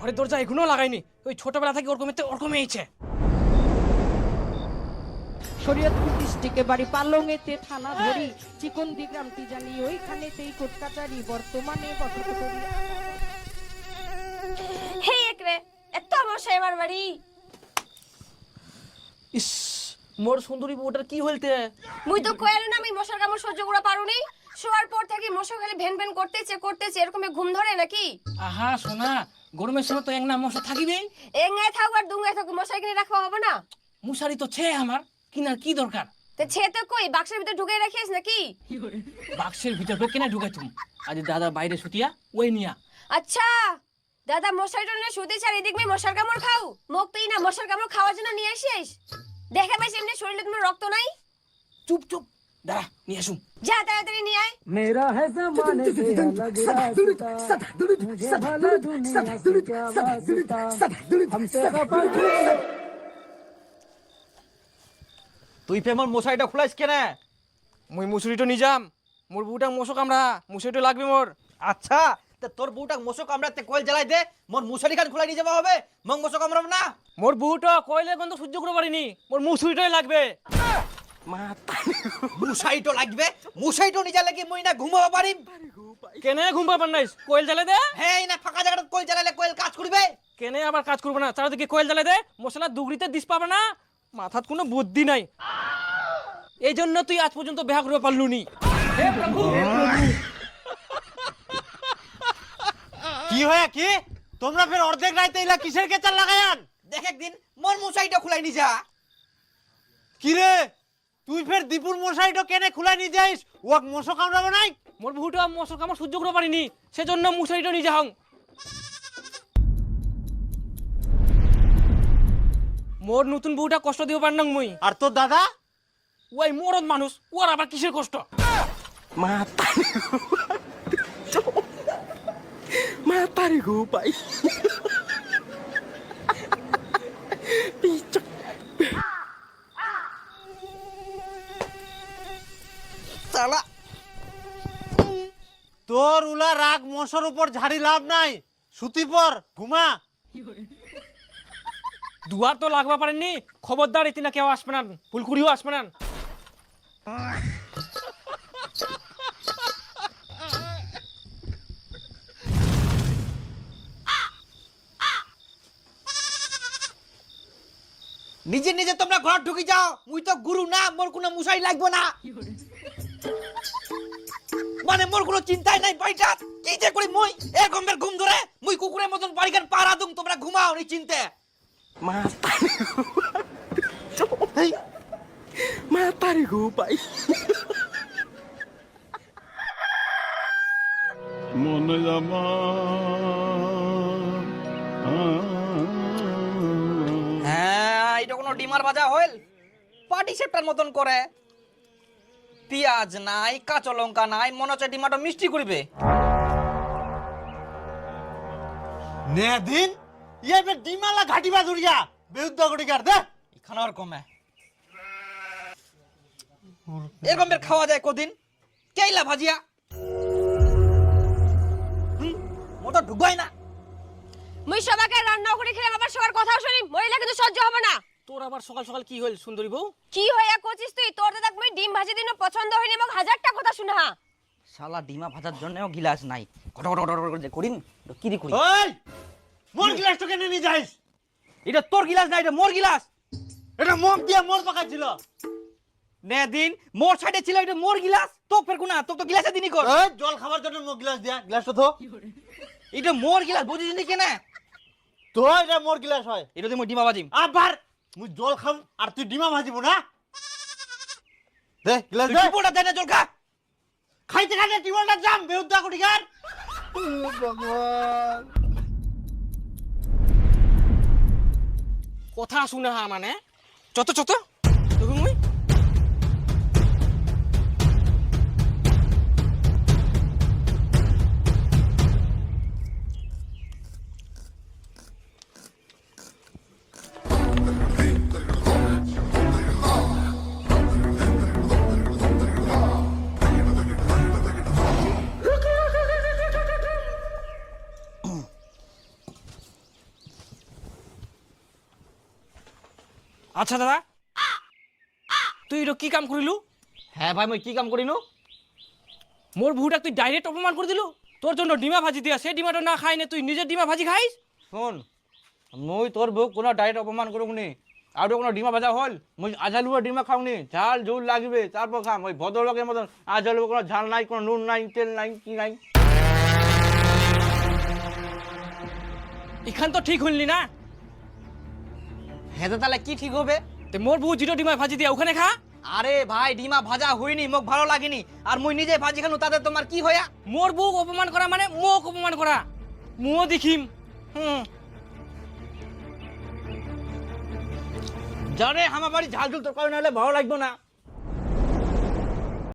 ঘরের দরজা এখনো লাগাইনি, ওই ছোটবেলা থেকে ওরকমই ইচ্ছে। শরীয়তপুর ডিস্ট্রিক্টে বাড়ি পালংয়েতে থানা ধরি চিকন্দি গ্রামটি জানি ওইখানেতেই কোর্ট কাচারি বর্তমানে বসত করি। হে একরে এত মশা আমার বাড়ি। ইস, মোর সুন্দরী বউটার কি হইলতে? মুই তো কইলো না আমি মশার কামড় সহ্য করা পারুনি। শোয়ার পর থেকে মশা খালি ভেন ভেন করতেছে এরকম ঘুম ধরে নাকি? আহা সোনা, গরমের সময় তো একনা মশা থাকিবেই। এঙ্গায় থাক আর দুঙ্গায় থাক, মশাই কিনে রাখবা হবে না? মশারি তো ছে আমার, কিনার কি দরকার? তে ছে তো কই বাক্সের ভিতর ঢুকে রাখিস নাকি? বাক্সের ভিতর কেনা ঢুকাই তুমি? আজ দাদা বাইরে শুতিয়া ওই নিয়া। আচ্ছা দাদা মশারিটা নিয়ে শুতে চার এদিক মে মশার কামড় খাও, মুখ তুই না মশার কামড় খাওয়ার জন্য নিয়ে আসিস? দেখে পাইছ এমনি শরীরে তোমার রক্ত নাই? চুপ চুপ, দাঁড়া নিয়ে আসুন। যা তাড়াতাড়ি নিয়ে আয়। मेरा है ज़माने से अलग रास्ता मुझे भला दुनिया से क्या वास्ता हमसे खफा क्यों। তুই ফেমর মশাইটা খুলাইস কেনে? মুই মুসুরিটো নিজাম, মোর বউটা মশো কামড়া, মুসুরিটো লাগবে মোর। আচ্ছা তে তোর বউটা মশক কামড়াতে কয়েল জ্বালাই দে, মোর মশারি খান খুলাই নিয়ে যাওয়া হবে, মং মশক কামড়াব না। মোর বউটা কইলে গন্ধ সহ্য করতে পারিনি, মোর মুসুরিটোই লাগবে। মশাইটো লাগবে? মশাইটো নিয়ে যালে কি মুই না ঘুমাবো পারিম? কেনে ঘুম পাবার নাই, কোয়েল জ্বালে দে। হ্যাঁ এই না ফাঁকা জায়গাটা কয়েল জ্বালালে কয়েল কাজ করবে। কেনে আবার কাজ করবে না, চারদিকে কোয়েল জ্বালে দে, মশলা দুগড়িতে দিস পাবে না। মাথাত কোনো বুদ্ধি নাই, এই জন্য তুই আজ পর্যন্ত বিয়া করতে পারলুনি। কি হয় কি তোমরা ফের অর্ধেক রাইতে ইলা কিসের কেচার লাগায়ান? দেখ একদিন মোর মশাইটা খুলাই নিয়ে যা। কি রে তুই ফের দীপুর মশাইটা কেনে খুলে নিয়ে যাইস? ওয়াক মশা কামড়াবো নাই? মোর বউটা মশার কামড় সহ্য করতে পারিনি, সেজন্য মুসারিটা নিয়ে যাও। মোর নতুন বউটা কষ্ট দিব পার না মুই। আর তোর দাদা? ওই মরদ মানুষ, ওর আবার কিসের কষ্ট? মাতারি গো পাই শালা তোর উলা রাগ মশার উপর ঝাড়ি লাভ নাই, সুতি পর ঘুমা। দুয়ার তো লাগবা পারেননি, খবরদার ইতিনা কেউ আসবে না, ফুলকুড়িও আসবে না। নিজে নিজে তোমরা ঘর ঢুকে যাও, মুই তো গুরু না, মোর কোনো মশাই লাগবে না। মানে মোর কোনো চিন্তাই নাই বাইটা, কি যে করি মুই এরকম বের ঘুম ধরে, মুই কুকুরের মতন বাড়িখান পাড়া দুম, তোমরা ঘুমাও নি চিনতে। মাতারি গো পাই মনে জামা হ্যাঁ এটা কোনো ডিমার ভাজা হইল? পাটি সেপ্টার মতন করে, পেঁয়াজ নাই, কাঁচা লঙ্কা নাই, মনে হচ্ছে ডিমাটা মিষ্টি করবে। নে দিন ইয়ে ফের ডিমালা ঘাটিবা দুরিয়া বিরুদ্ধ গড়িকার দে এখানে আর কমে এরকম বের খাওয়া যায় কদিন? কেইলা ভাজিয়া মোটা ঢুকাই না। মুই সবাইকে রান্না করে খেলে আবার সবার কথাও শুনি, মহিলা কিন্তু সহ্য হবে না। তোর আবার সকাল সকাল কি হইল সুন্দরী বউ? কি হইয়া কচিস তুই? তোর দাদা মুই ডিম ভাজি দিন পছন্দ হইনি এবং হাজারটা কথা শুনা। শালা ডিমা ভাজার জন্যও গিলাস নাই, ঘট ঘট ঘট ঘট করে করিম কি রে করি। ওই মোর গ্লাসটা কেনে নিয়ে যাইস? এটা তোর গিলাস না, এটা মোর গিলাস। এটা মুখ দিয়ে মোর পাকাইছিল। নে দিন মোর সাইডে ছিল, এটা মোর গিলাস। তো ফের কোনা তো তো গিলাসে দিনই কর। ওই জল খাবার জন্য মোর গ্লাস দিয়া, গ্লাসটা তো এটা মোর গিলাস, বুঝিস নি কেন? তো এটা মোর গ্লাস হয়। এটা তুই ডিমা ভাজিম। আবার মুই জল খাম আর তুই ডিমা ভাজিব না? দে গ্লাস দে। টিপোটা দে না, জল খা। খাইতে খাইতে টিবলটা জাম বেউদ্দা গড়িকার। ভগবান কথা শুনে হা মানে চত চত মুই আচ্ছা দাদা তুই এটা কি কাম করিলু? হ্যাঁ ভাই মই কি কাম করিনু? মোর বহুটাক তুই ডাইরেক্ট অপমান করে দিলু। তোর জন্য ডিমা ভাজি দিয়া সে ডিমাটা না খাই নে তুই নিজের ডিমা ভাজি খাইস। শোন মই তোর বউ কোনো ডাইরেক্ট অপমান করুকনি, আর কোনো ডিমা ভাজা হল মই আজালুয়া ডিমা খাওনি, ঝাল ঝুল লাগবে তারপর খাম। ওই ভদ্রলোকের মতন আজালু কোনো ঝাল নাই, কোনো নুন নাই, তেল নাই, কি নাই। এখান তো ঠিক হইলি না। হ্যাঁ তো তাহলে কি ঠিক হবে? তে মোর বউ জিরো ডিমা ভাজি দিয়া ওখানে খা। আরে ভাই ডিমা ভাজা হয়নি, মোক ভালো লাগেনি, আর মুই নিজে ভাজি খানু, তাতে তোমার কি হয়া? মোর বউ অপমান করা মানে মোক অপমান করা। মুও দেখিম। জানে আমার বাড়ি ঝাল ঝুল তরকারি না হলে ভালো লাগবে না।